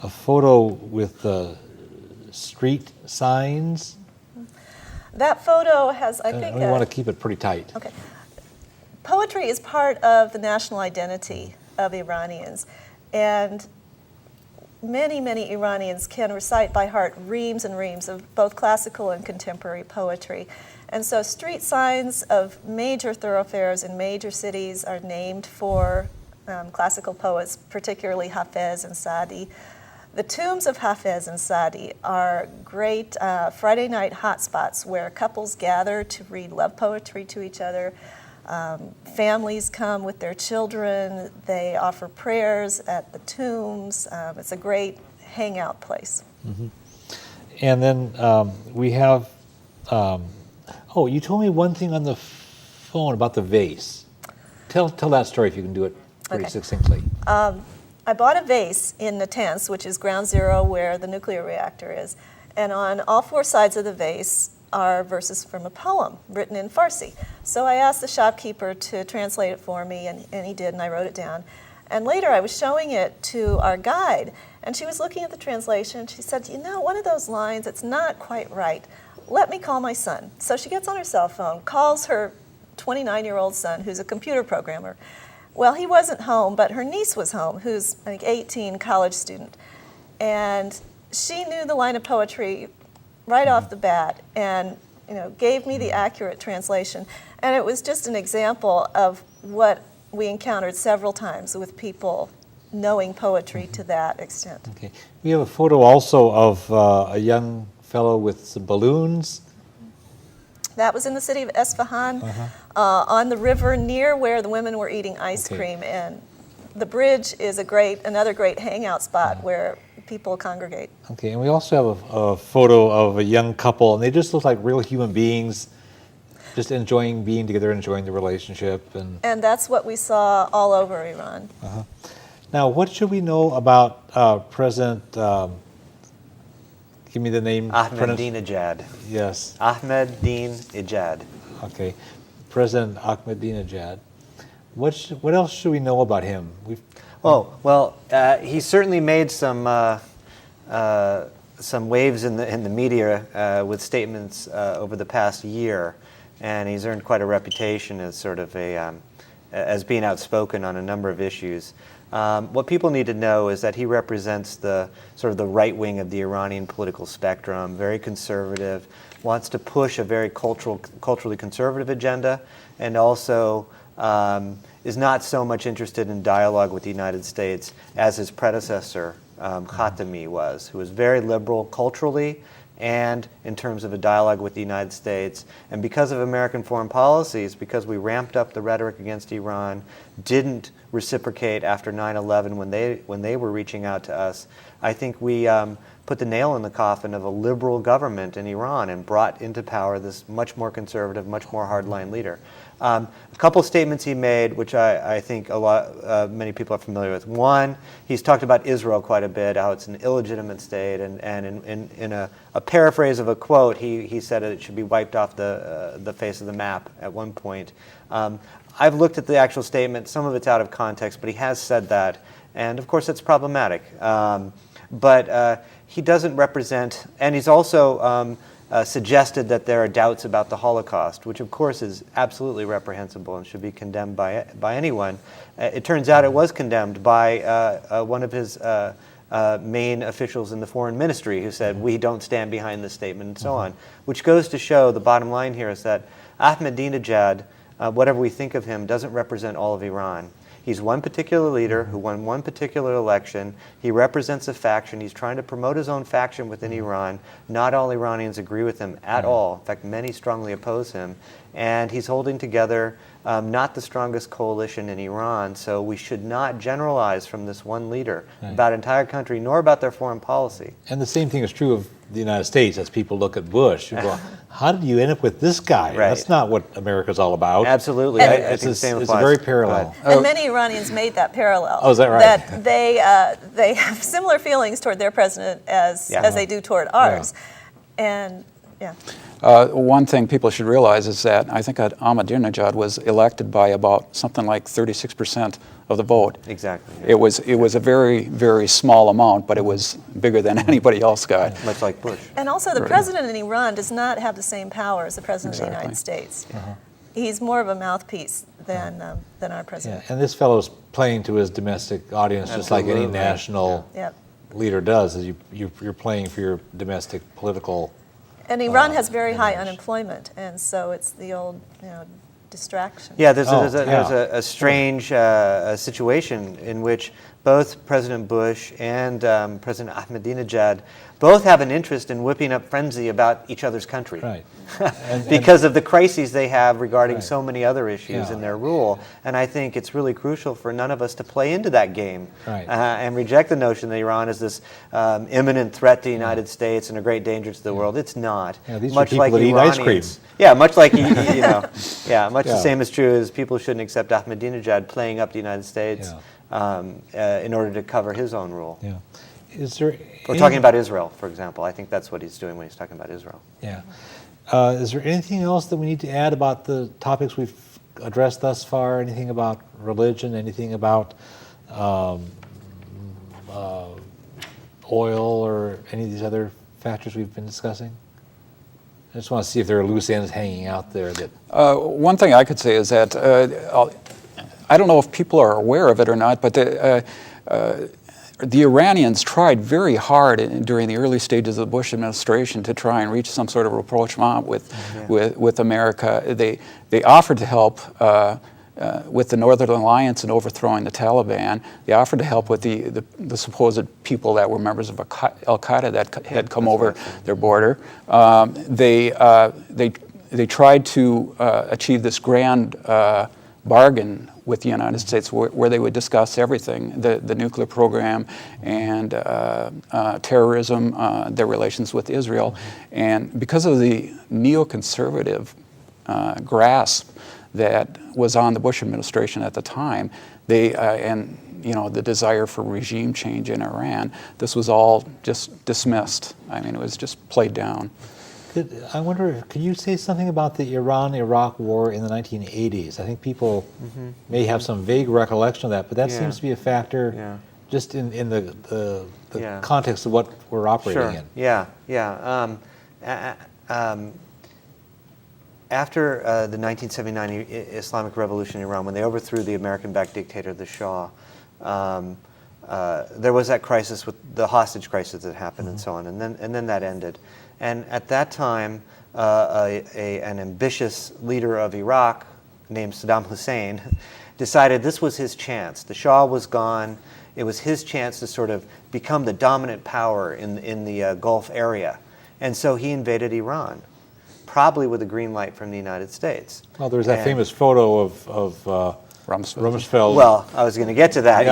photo with street signs. That photo has, I think... we want to keep it pretty tight. Okay. Poetry is part of the national identity of Iranians, and many, many Iranians can recite by heart reams and reams of both classical and contemporary poetry. And so street signs of major thoroughfares in major cities are named for classical poets, particularly Hafez and Saadi. The tombs of Hafez and Saadi are great Friday night hotspots where couples gather to read love poetry to each other. Families come with their children. They offer prayers at the tombs. It's a great hangout place. And then we have... oh, you told me one thing on the phone about the vase. Tell that story if you can do it pretty succinctly. I bought a vase in Natanz, which is ground zero where the nuclear reactor is. And on all four sides of the vase are verses from a poem written in Farsi. So I asked the shopkeeper to translate it for me, and he did, and I wrote it down. And later I was showing it to our guide, and she was looking at the translation. She said, you know, one of those lines, it's not quite right. Let me call my son. So she gets on her cell phone, calls her 29-year-old son, who's a computer programmer. Well, he wasn't home, but her niece was home, who's, I think, 18, college student. And she knew the line of poetry right off the bat and, you know, gave me the accurate translation. And it was just an example of what we encountered several times with people knowing poetry to that extent. Okay. We have a photo also of a young fellow with some balloons. That was in the city of Esfahan, on the river near where the women were eating ice cream. And the bridge is another great hangout spot where people congregate. Okay, and we also have a photo of a young couple, and they just look like real human beings, just enjoying being together, enjoying the relationship. And that's what we saw all over Iran. Now, what should we know about President, give me the name. Ahmadinejad. Yes. Ahmadinejad. Okay. President Ahmadinejad. What else should we know about him? He certainly made some waves in the media with statements over the past year, and he's earned quite a reputation as sort of a as being outspoken on a number of issues. What people need to know is that he represents the sort of the right wing of the Iranian political spectrum, very conservative, wants to push a very culturally conservative agenda, and also is not so much interested in dialogue with the United States as his predecessor, Khatami, was, who was very liberal culturally and in terms of a dialogue with the United States. And because of American foreign policies, because we ramped up the rhetoric against Iran, didn't reciprocate after 9/11 when they were reaching out to us, I think we put the nail in the coffin of a liberal government in Iran and brought into power this much more conservative, much more hardline leader. A couple statements he made, which I think many people are familiar with. One, he's talked about Israel quite a bit, how it's an illegitimate state, and in a paraphrase of a quote, he said it should be wiped off the face of the map at one point. I've looked at the actual statement. Some of it's out of context, but he has said that, and of course it's problematic. But he doesn't represent, and he's also suggested that there are doubts about the Holocaust, which of course is absolutely reprehensible and should be condemned by anyone. It turns out it was condemned by one of his main officials in the foreign ministry, who said, we don't stand behind this statement, and so on, which goes to show the bottom line here is that Ahmadinejad, whatever we think of him, doesn't represent all of Iran. He's one particular leader who won one particular election. He represents a faction. He's trying to promote his own faction within Iran. Not all Iranians agree with him at all. In fact, many strongly oppose him. And he's holding together not the strongest coalition in Iran. So we should not generalize from this one leader about an entire country, nor about their foreign policy. And the same thing is true of the United States. As people look at Bush, you go, how did you end up with this guy? Right. That's not what America's all about. Absolutely. And I think the same applies. It's very parallel. And many Iranians made that parallel. Oh, is that right? That they have similar feelings toward their president as they do toward ours. And yeah. One thing people should realize is that I think that Ahmadinejad was elected by about something like 36% of the vote. Exactly. Yeah. It was a very, very small amount, but it was bigger than anybody else got. Much like Bush. And also the president in Iran does not have the same power as the president of the United States. He's more of a mouthpiece than our president. Yeah, and this fellow's playing to his domestic audience just like any national leader does. Is you're playing for your domestic political. And Iran has very high unemployment, and so it's the old, distraction. Yeah, there's a strange situation in which both President Bush and President Ahmadinejad both have an interest in whipping up frenzy about each other's country. Right. Because of the crises they have regarding so many other issues in their rule. And I think it's really crucial for none of us to play into that game and reject the notion that Iran is this imminent threat to the United States and a great danger to the world. It's not. Yeah, these much are people like that eat ice cream. Yeah, much like, the same is true as people shouldn't accept Ahmadinejad playing up the United States in order to cover his own rule. Yeah. Is there We're talking about Israel, for example. I think that's what he's doing when he's talking about Israel. Yeah. Is there anything else that we need to add about the topics we've addressed thus far? Anything about religion? Anything about oil or any of these other factors we've been discussing? I just want to see if there are loose ends hanging out there. One thing I could say is that I don't know if people are aware of it or not, but the Iranians tried very hard during the early stages of the Bush administration to try and reach some sort of rapprochement with America. They offered to help with the Northern Alliance in overthrowing the Taliban. They offered to help with the supposed people that were members of Al-Qaeda that had come over their border. They tried to achieve this grand bargain with the United States where they would discuss everything, the nuclear program and terrorism, their relations with Israel. And because of the neoconservative grasp that was on the Bush administration at the time, and the desire for regime change in Iran, this was all just dismissed. I mean, it was just played down. I wonder, could you say something about the Iran-Iraq war in the 1980s? I think people may have some vague recollection of that, but that seems to be a factor just in the context of what we're operating in. after the 1979 Islamic Revolution in Iran, when they overthrew the American-backed dictator, the Shah, there was that crisis with the hostage crisis that happened and so on, and then that ended. And at that time, an ambitious leader of Iraq named Saddam Hussein decided this was his chance. The Shah was gone. It was his chance to sort of become the dominant power in the Gulf area. And so he invaded Iran, probably with a green light from the United States. Well, there's that famous photo of Rumsfeld. Well, I was going to get to that,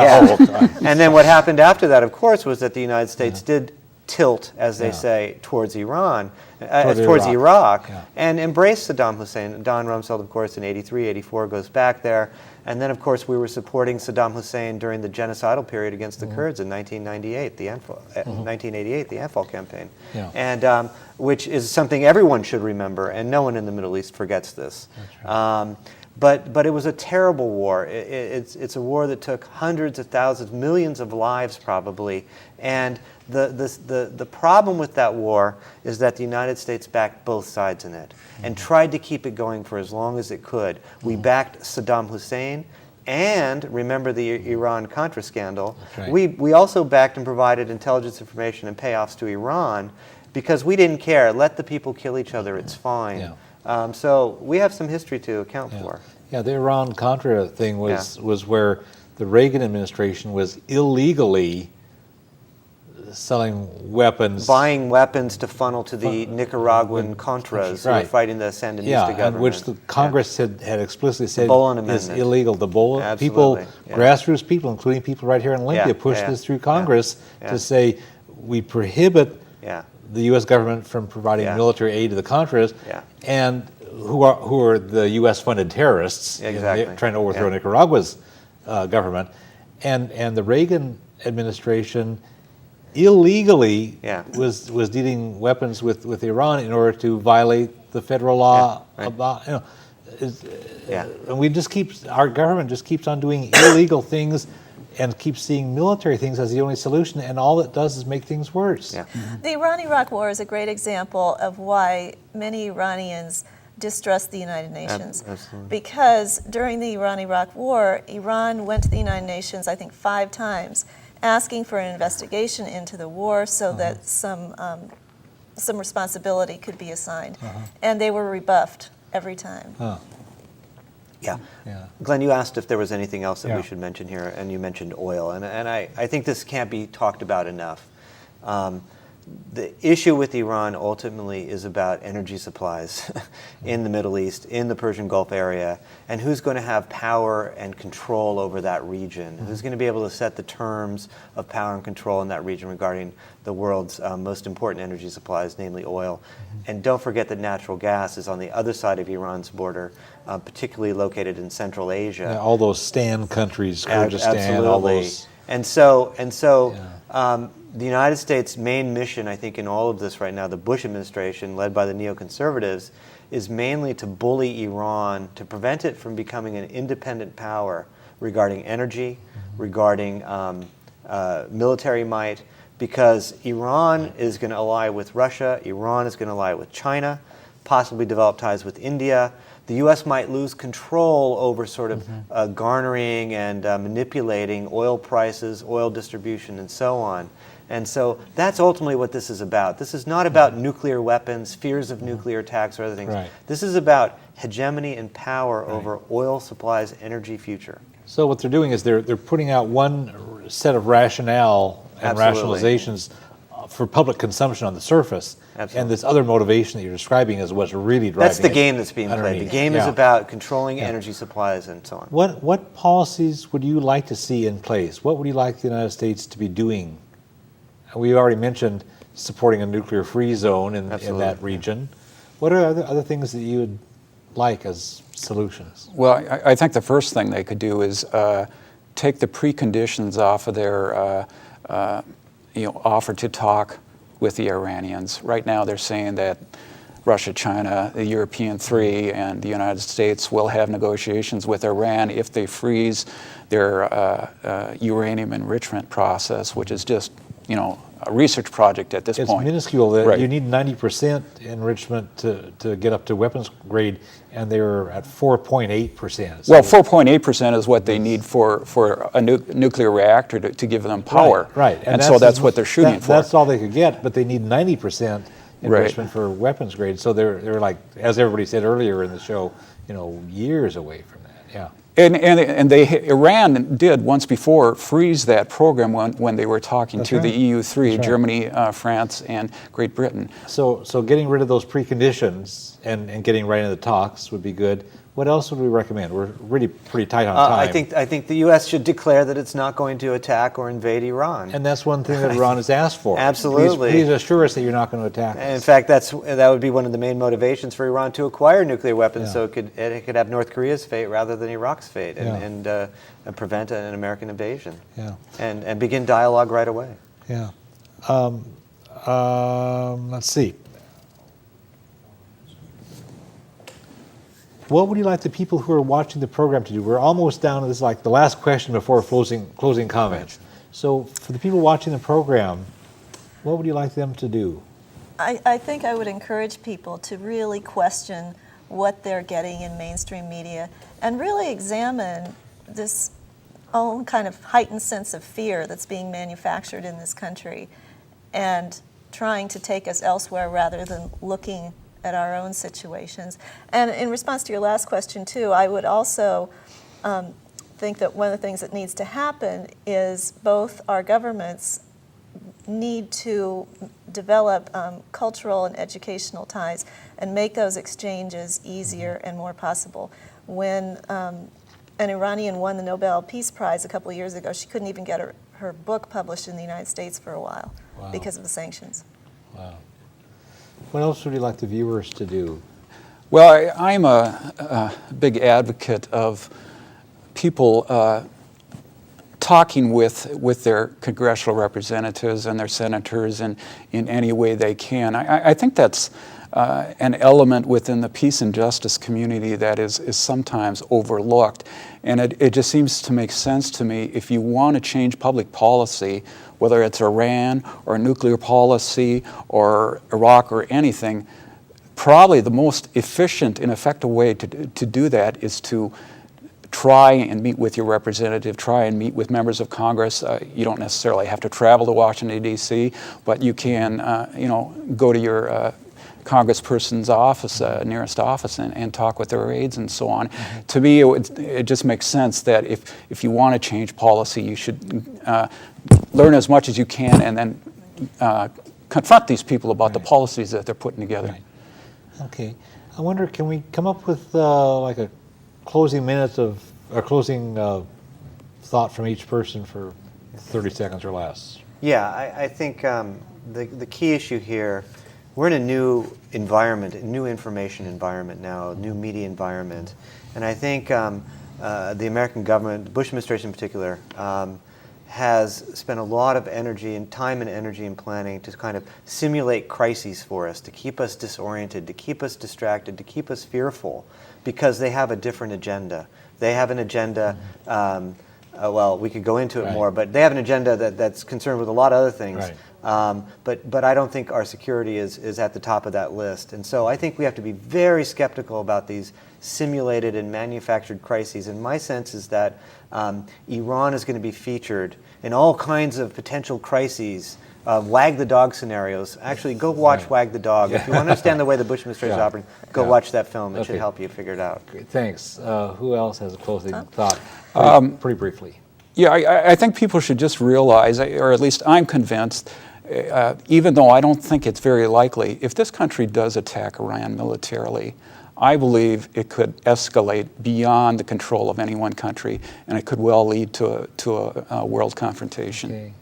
And then what happened after that, of course, was that the United States did tilt, as they say, towards Iran, towards Iraq, and embrace Saddam Hussein. Don Rumsfeld, of course, in 83, 84 goes back there. And then, of course, we were supporting Saddam Hussein during the genocidal period against the Kurds in 1998, the 1988, the Anfal campaign, and which is something everyone should remember, and no one in the Middle East forgets this. But it was a terrible war. It's a war that took hundreds of thousands, millions of lives probably. And the problem with that war is that the United States backed both sides in it and tried to keep it going for as long as it could. We backed Saddam Hussein, and remember the Iran-Contra scandal. We also backed and provided intelligence information and payoffs to Iran because we didn't care. Let the people kill each other. It's fine. So we have some history to account for. Yeah, the Iran-Contra thing was where the Reagan administration was illegally selling weapons. Buying weapons to funnel to the Nicaraguan Contras who were fighting the Sandinista government. And which the Congress had explicitly said is Amendment. Illegal. The Boland people, grassroots people, including people right here in Olympia, pushed this through Congress to say we prohibit the U.S. government from providing military aid to the Contras, and who are the U.S.-funded terrorists trying to overthrow Nicaragua's government, and the Reagan administration illegally was dealing weapons with Iran in order to violate the federal law about and we just our government just keeps on doing illegal things and keeps seeing military things as the only solution, and all it does is make things worse. The Iran-Iraq War is a great example of why many Iranians distrust the United Nations. Because during the Iran-Iraq War, Iran went to the United Nations, I think, 5 times, asking for an investigation into the war so that some responsibility could be assigned. And they were rebuffed every time. Glenn, you asked if there was anything else that we should mention here, and you mentioned oil. And I think this can't be talked about enough. The issue with Iran ultimately is about energy supplies in the Middle East, in the Persian Gulf area, and who's going to have power and control over that region, who's going to be able to set the terms of power and control in that region regarding the world's most important energy supplies, namely oil. And don't forget that natural gas is on the other side of Iran's border, particularly located in Central Asia. All those Stan countries, Kyrgyzstan, all those. And so the United States' main mission, I think, in all of this right now, the Bush administration, led by the neoconservatives, is mainly to bully Iran, to prevent it from becoming an independent power regarding energy, regarding military might, because Iran is going to ally with Russia, Iran is going to ally with China, possibly develop ties with India. The U.S. might lose control over sort of garnering and manipulating oil prices, oil distribution, and so on. And so that's ultimately what this is about. This is not about nuclear weapons, fears of nuclear attacks, or other things. This is about hegemony and power over oil supplies, energy future. So what they're doing is they're putting out one set of rationale and rationalizations for public consumption on the surface. And this other motivation that you're describing is what's really driving. That's the game that's being played. The game is about controlling energy supplies and so on. What policies would you like to see in place? What would you like the United States to be doing? We already mentioned supporting a nuclear-free zone in that region. What are other things that you would like as solutions? Well, I think the first thing they could do is take the preconditions off of their offer to talk with the Iranians. Right now they're saying that Russia, China, the European three, and the United States will have negotiations with Iran if they freeze their uranium enrichment process, which is just research project at this It's point. minuscule. That Right. You need 90% enrichment to get up to weapons grade, and they're at 4.8%. Well, 4.8% is what they need for a nuclear reactor to give them power. Right. And so that's what they're shooting for. That's all they could get, but they need 90% enrichment for weapons grade. So they're like, as everybody said earlier in the show, years away from that. Yeah. And Iran did once before freeze that program when they were talking to the EU3, right. Germany, France, and Great Britain. So getting rid of those preconditions and getting right into the talks would be good. What else would we recommend? We're really pretty tight on time. I think the U.S. should declare that it's not going to attack or invade Iran. And that's one thing that Iran has asked for. Absolutely. Please assure us that you're not going to attack us. In fact, that would be one of the main motivations for Iran to acquire nuclear weapons, so it could have North Korea's fate rather than Iraq's fate, and prevent an American invasion. Yeah. And begin dialogue right away. Yeah. Let's see. What would you like the people who are watching the program to do? We're almost down to this, like the last question before closing comments. So for the people watching the program, what would you like them to do? I think I would encourage people to really question what they're getting in mainstream media and really examine this own kind of heightened sense of fear that's being manufactured in this country and trying to take us elsewhere rather than looking at our own situations. And in response to your last question too, I would also think that one of the things that needs to happen is both our governments need to develop cultural and educational ties and make those exchanges easier and more possible. When an Iranian won the Nobel Peace Prize a couple of years ago, she couldn't even get her book published in the United States for a while because of the sanctions. Wow. What else would you like the viewers to do? Well, I'm a big advocate of people talking with their congressional representatives and their senators in any way they can. I think that's an element within the peace and justice community that is sometimes overlooked. And it just seems to make sense to me, if you want to change public policy, whether it's Iran or nuclear policy or Iraq or anything, probably the most efficient and effective way to do that is to try and meet with your representative, try and meet with members of Congress. You don't necessarily have to travel to Washington, D.C., but you can go to your congressperson's office, nearest office, and talk with their aides and so on. Mm-hmm. To me, it just makes sense that if you want to change policy, you should learn as much as you can and then confront these people about the policies that they're putting together. Right. Okay. I wonder, can we come up with like a closing closing thought from each person for 30 seconds or less? Yeah, I think the key issue here, we're in a new environment, a new information environment now, a new media environment. And I think the American government, the Bush administration in particular, has spent a lot of energy and time and energy in planning to kind of simulate crises for us, to keep us disoriented, to keep us distracted, to keep us fearful, because they have a different agenda. They have an agenda, well, we could go into it more, but they have an agenda that's concerned with a lot of other things. Right. But I don't think our security is at the top of that list. And so I think we have to be very skeptical about these simulated and manufactured crises. And my sense is that Iran is going to be featured in all kinds of potential crises, wag the dog scenarios. Actually, go watch Wag the Dog. If you want to understand the way the Bush administration is operating, go watch that film. It should help you figure it out. Great. Thanks. Who else has a closing thought? Pretty briefly. Yeah, I think people should just realize, or at least I'm convinced, even though I don't think it's very likely, if this country does attack Iran militarily, I believe it could escalate beyond the control of any one country, and it could well lead to a world confrontation. Okay.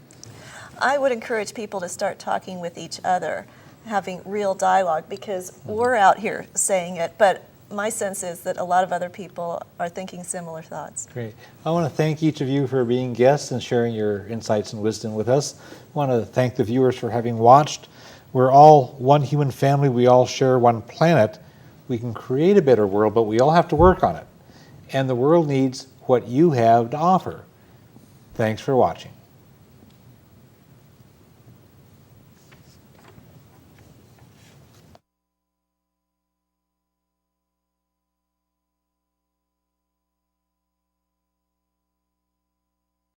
I would encourage people to start talking with each other, having real dialogue, because we're out here saying it, but my sense is that a lot of other people are thinking similar thoughts. Great. I want to thank each of you for being guests and sharing your insights and wisdom with us. I want to thank the viewers for having watched. We're all one human family. We all share one planet. We can create a better world, but we all have to work on it. And the world needs what you have to offer. Thanks for watching.